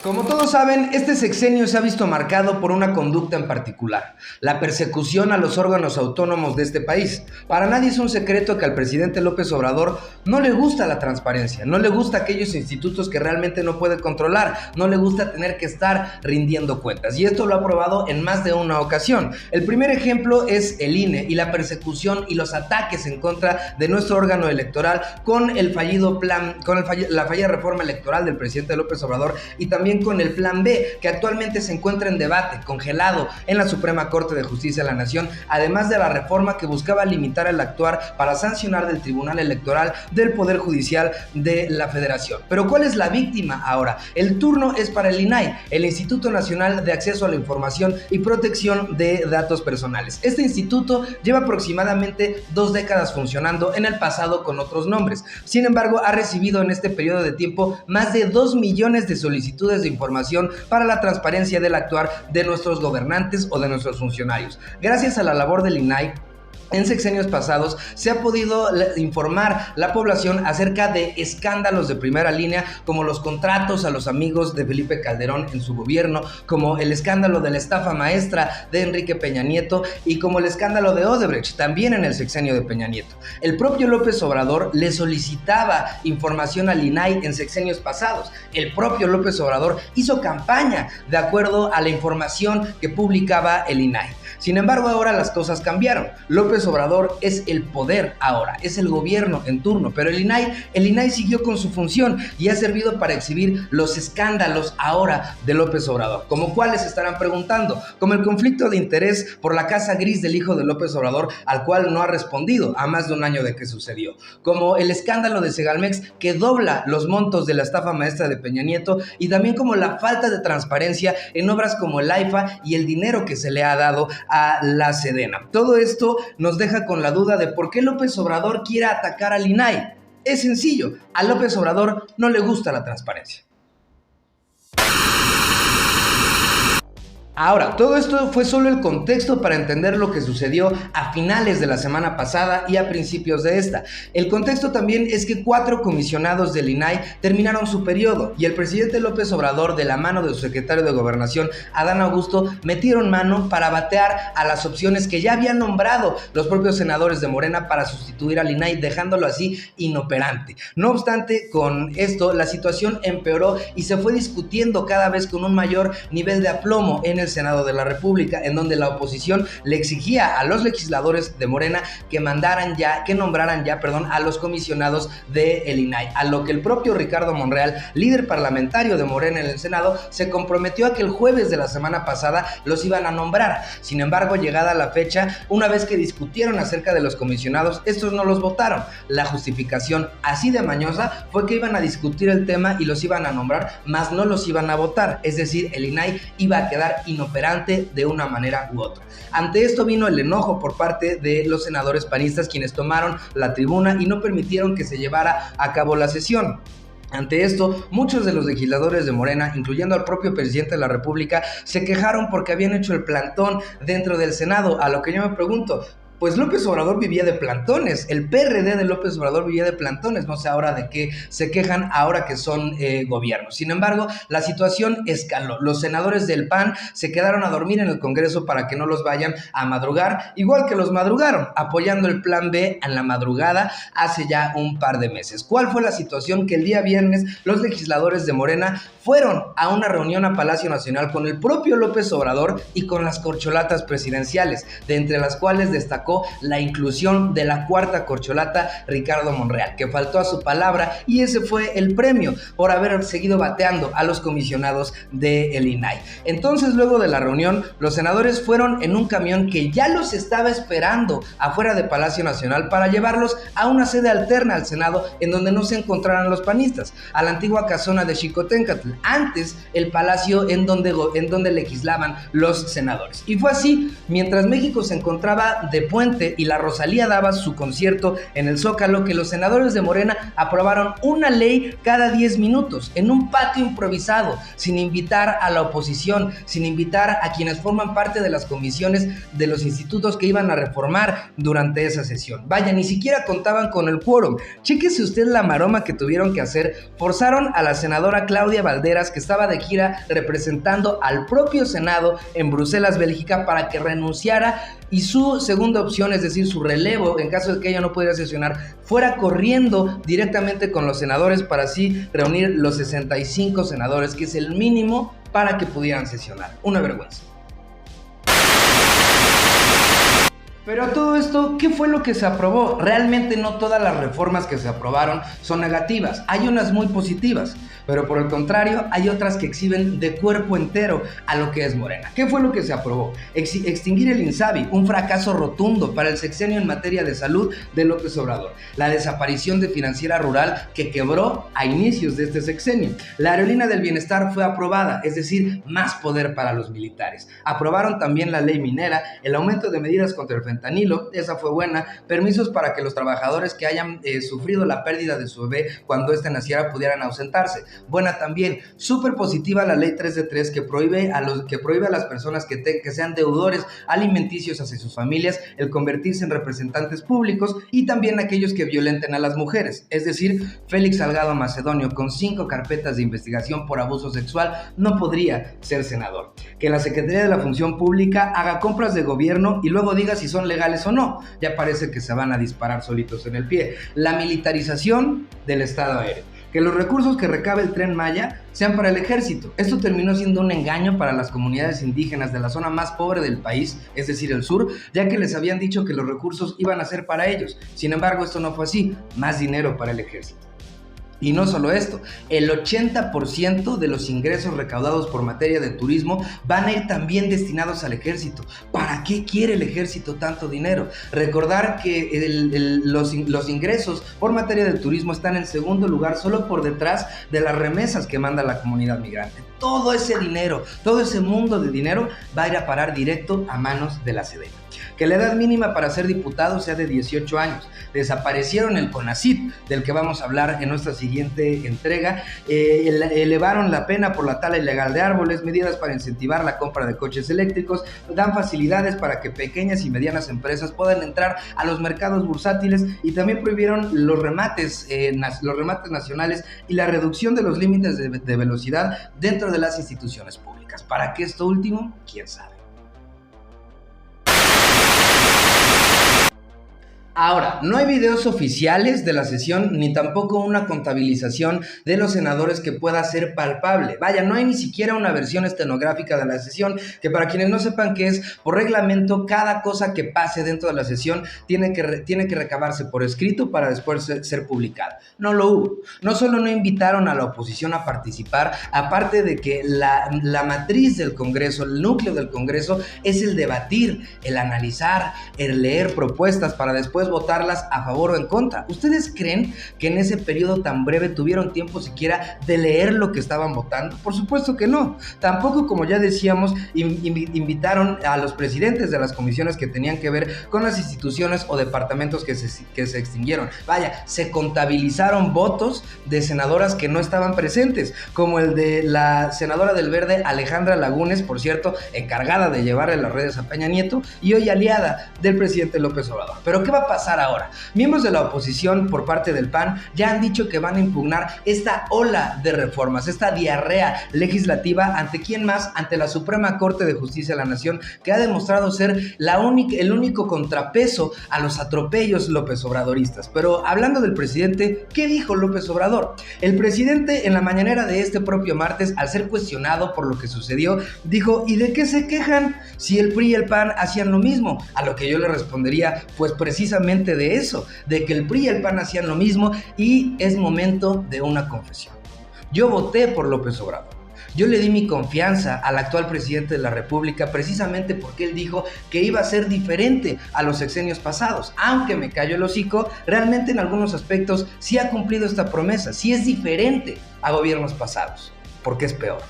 Como todos saben, este sexenio se ha visto marcado por una conducta en particular, la persecución a los órganos autónomos de este país. Para nadie es un secreto que al presidente López Obrador no le gusta la transparencia, no le gusta aquellos institutos que realmente no puede controlar, no le gusta tener que estar rindiendo cuentas. Y esto lo ha probado en más de una ocasión. El primer ejemplo es el INE y la persecución y los ataques en contra de nuestro órgano electoral con el fallido plan, la fallida reforma electoral del presidente López Obrador y también con el Plan B, que actualmente se encuentra en debate, congelado en la Suprema Corte de Justicia de la Nación, además de la reforma que buscaba limitar el actuar para sancionar del Tribunal Electoral del Poder Judicial de la Federación. Pero ¿cuál es la víctima ahora? El turno es para el INAI, el Instituto Nacional de Acceso a la Información y Protección de Datos Personales. Este instituto lleva aproximadamente 2 décadas funcionando, en el pasado con otros nombres. Sin embargo, ha recibido en este periodo de tiempo más de 2 millones de solicitudes de información para la transparencia del actuar de nuestros gobernantes o de nuestros funcionarios. Gracias a la labor del INAI, en sexenios pasados se ha podido informar la población acerca de escándalos de primera línea, como los contratos a los amigos de Felipe Calderón en su gobierno, como el escándalo de la estafa maestra de Enrique Peña Nieto y como el escándalo de Odebrecht, también en el sexenio de Peña Nieto. El propio López Obrador le solicitaba información al INAI en sexenios pasados. El propio López Obrador hizo campaña de acuerdo a la información que publicaba el INAI. Sin embargo, ahora las cosas cambiaron. López Obrador es el poder ahora, es el gobierno en turno, pero el INAI siguió con su función y ha servido para exhibir los escándalos ahora de López Obrador. ¿Como cuáles se estarán preguntando? Como el conflicto de interés por la casa gris del hijo de López Obrador, al cual no ha respondido a más de un año de que sucedió. Como el escándalo de Segalmex, que dobla los montos de la estafa maestra de Peña Nieto, y también como la falta de transparencia en obras como el AIFA y el dinero que se le ha dado a la Sedena. Todo esto nos deja con la duda de por qué López Obrador quiere atacar al INAI. Es sencillo, a López Obrador no le gusta la transparencia. Ahora, todo esto fue solo el contexto para entender lo que sucedió a finales de la semana pasada y a principios de esta. El contexto también es que 4 comisionados del INAI terminaron su periodo y el presidente López Obrador, de la mano de su secretario de Gobernación, Adán Augusto, metieron mano para batear a las opciones que ya habían nombrado los propios senadores de Morena para sustituir al INAI, dejándolo así inoperante. No obstante, con esto la situación empeoró y se fue discutiendo cada vez con un mayor nivel de aplomo en el Senado de la República, en donde la oposición le exigía a los legisladores de Morena que nombraran ya a los comisionados del INAI, a lo que el propio Ricardo Monreal, líder parlamentario de Morena en el Senado, se comprometió a que el jueves de la semana pasada los iban a nombrar. Sin embargo, llegada la fecha, una vez que discutieron acerca de los comisionados, estos no los votaron. La justificación así de mañosa fue que iban a discutir el tema y los iban a nombrar, mas no los iban a votar, es decir, el INAI iba a quedar inoperante de una manera u otra. Ante esto vino el enojo por parte de los senadores panistas, quienes tomaron la tribuna y no permitieron que se llevara a cabo la sesión. Ante esto, muchos de los legisladores de Morena, incluyendo al propio presidente de la República, se quejaron porque habían hecho el plantón dentro del Senado, a lo que yo me pregunto, pues López Obrador vivía de plantones, el PRD de López Obrador vivía de plantones, no sé ahora de qué se quejan ahora que son gobierno. Sin embargo, la situación escaló, los senadores del PAN se quedaron a dormir en el Congreso para que no los vayan a madrugar, igual que los madrugaron, apoyando el Plan B en la madrugada hace ya un par de meses. ¿Cuál fue la situación? Que el día viernes los legisladores de Morena fueron a una reunión a Palacio Nacional con el propio López Obrador y con las corcholatas presidenciales, de entre las cuales destacó la inclusión de la 4ª corcholata, Ricardo Monreal, que faltó a su palabra, y ese fue el premio por haber seguido bateando a los comisionados del INAI. Entonces, luego de la reunión, los senadores fueron en un camión que ya los estaba esperando afuera de Palacio Nacional para llevarlos a una sede alterna al Senado, en donde no se encontraran los panistas, a la antigua casona de Xicoténcatl, antes el palacio en donde legislaban los senadores. Y fue así, mientras México se encontraba de Puente y la Rosalía daba su concierto en el Zócalo, que los senadores de Morena aprobaron una ley cada 10 minutos en un patio improvisado, sin invitar a la oposición, sin invitar a quienes forman parte de las comisiones de los institutos que iban a reformar durante esa sesión. Vaya, ni siquiera contaban con el quórum. Chéquese usted la maroma que tuvieron que hacer. Forzaron a la senadora Claudia Valderas, que estaba de gira representando al propio Senado en Bruselas, Bélgica, para que renunciara y su segunda opción, es decir, su relevo, en caso de que ella no pudiera sesionar, fuera corriendo directamente con los senadores para así reunir los 65 senadores, que es el mínimo para que pudieran sesionar. Una vergüenza. Pero a todo esto, ¿qué fue lo que se aprobó? Realmente no todas las reformas que se aprobaron son negativas. Hay unas muy positivas, pero por el contrario, hay otras que exhiben de cuerpo entero a lo que es Morena. ¿Qué fue lo que se aprobó? Extinguir el INSABI, un fracaso rotundo para el sexenio en materia de salud de López Obrador. La desaparición de Financiera Rural, que quebró a inicios de este sexenio. La aerolínea del bienestar fue aprobada, es decir, más poder para los militares. Aprobaron también la ley minera, el aumento de medidas contra el fentanilo, esa fue buena, permisos para que los trabajadores que hayan sufrido la pérdida de su bebé cuando éste naciera pudieran ausentarse. Buena también, súper positiva la ley 3 de 3 que prohíbe a las personas que sean deudores alimenticios hacia sus familias el convertirse en representantes públicos, y también aquellos que violenten a las mujeres. Es decir, Félix Salgado Macedonio, con 5 carpetas de investigación por abuso sexual, no podría ser senador. Que la Secretaría de la Función Pública haga compras de gobierno y luego diga si son legales o no. Ya parece que se van a disparar solitos en el pie. La militarización del Estado aéreo. Que los recursos que recabe el Tren Maya sean para el ejército. Esto terminó siendo un engaño para las comunidades indígenas de la zona más pobre del país, es decir, el sur, ya que les habían dicho que los recursos iban a ser para ellos. Sin embargo, esto no fue así. Más dinero para el ejército. Y no solo esto, el 80% de los ingresos recaudados por materia de turismo van a ir también destinados al ejército. ¿Para qué quiere el ejército tanto dinero? Recordar que los ingresos por materia de turismo están en segundo lugar, solo por detrás de las remesas que manda la comunidad migrante. Todo ese dinero, todo ese mundo de dinero va a ir a parar directo a manos de la Sedena. Que la edad mínima para ser diputado sea de 18 años. Desaparecieron el CONACYT, del que vamos a hablar en nuestra siguiente entrega. Elevaron la pena por la tala ilegal de árboles, medidas para incentivar la compra de coches eléctricos, dan facilidades para que pequeñas y medianas empresas puedan entrar a los mercados bursátiles, y también prohibieron los remates nacionales y la reducción de los límites de velocidad dentro de las instituciones públicas. ¿Para qué esto último? ¿Quién sabe? Ahora, no hay videos oficiales de la sesión ni tampoco una contabilización de los senadores que pueda ser palpable. Vaya, no hay ni siquiera una versión estenográfica de la sesión, que para quienes no sepan qué es, por reglamento, cada cosa que pase dentro de la sesión tiene que recabarse por escrito para después ser publicada. No lo hubo. No solo no invitaron a la oposición a participar, aparte de que la matriz del Congreso, el núcleo del Congreso, es el debatir, el analizar, el leer propuestas para después votarlas a favor o en contra. ¿Ustedes creen que en ese periodo tan breve tuvieron tiempo siquiera de leer lo que estaban votando? Por supuesto que no. Tampoco, como ya decíamos, invitaron a los presidentes de las comisiones que tenían que ver con las instituciones o departamentos que se extinguieron. Vaya, se contabilizaron votos de senadoras que no estaban presentes, como el de la senadora del Verde, Alejandra Lagunes, por cierto, encargada de llevarle las redes a Peña Nieto y hoy aliada del presidente López Obrador. ¿Pero qué va a pasar ahora? Miembros de la oposición por parte del PAN ya han dicho que van a impugnar esta ola de reformas, esta diarrea legislativa. ¿Ante quién más? Ante la Suprema Corte de Justicia de la Nación, que ha demostrado ser el único contrapeso a los atropellos López Obradoristas. Pero hablando del presidente, ¿qué dijo López Obrador? El presidente en la mañanera de este propio martes, al ser cuestionado por lo que sucedió, dijo: ¿y de qué se quejan si el PRI y el PAN hacían lo mismo? A lo que yo le respondería, pues precisamente de eso, de que el PRI y el PAN hacían lo mismo, y es momento de una confesión. Yo voté por López Obrador. Yo le di mi confianza al actual presidente de la República precisamente porque él dijo que iba a ser diferente a los sexenios pasados. Aunque me cayó el hocico, realmente en algunos aspectos sí ha cumplido esta promesa, sí es diferente a gobiernos pasados, porque es peor.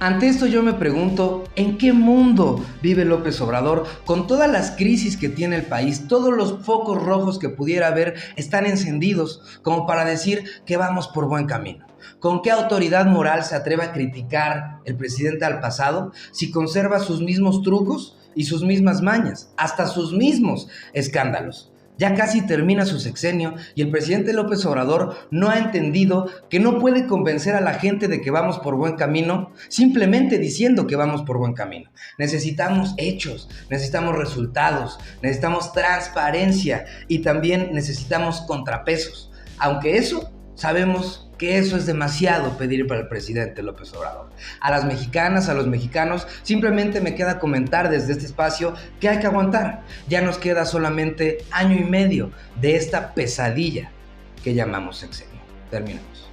Ante esto yo me pregunto, ¿en qué mundo vive López Obrador? Con todas las crisis que tiene el país, todos los focos rojos que pudiera haber están encendidos como para decir que vamos por buen camino. ¿Con qué autoridad moral se atreve a criticar el presidente al pasado si conserva sus mismos trucos y sus mismas mañas, hasta sus mismos escándalos? Ya casi termina su sexenio y el presidente López Obrador no ha entendido que no puede convencer a la gente de que vamos por buen camino simplemente diciendo que vamos por buen camino. Necesitamos hechos, necesitamos resultados, necesitamos transparencia y también necesitamos contrapesos. Aunque sabemos que eso es demasiado pedir para el presidente López Obrador. A las mexicanas, a los mexicanos, simplemente me queda comentar desde este espacio que hay que aguantar. Ya nos queda solamente 1 año y medio de esta pesadilla que llamamos sexenio. Terminamos.